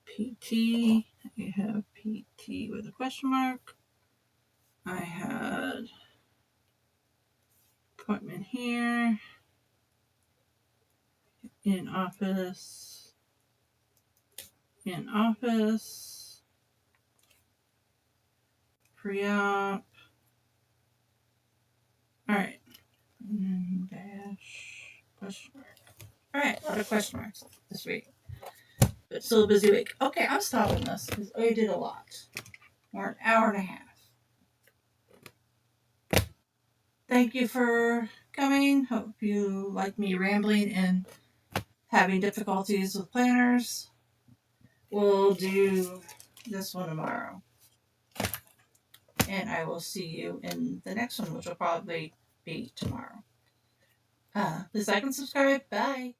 PT. I have PT with a question mark. I had appointment here. In office. In office. Pre-op. All right. Dash. Question mark. All right, a lot of question marks this week. But still a busy week. Okay, I'm stopping this because I did a lot. We're an hour and a half. Thank you for coming. Hope you like me rambling and having difficulties with planners. We'll do this one tomorrow. And I will see you in the next one, which will probably be tomorrow. Please like and subscribe. Bye.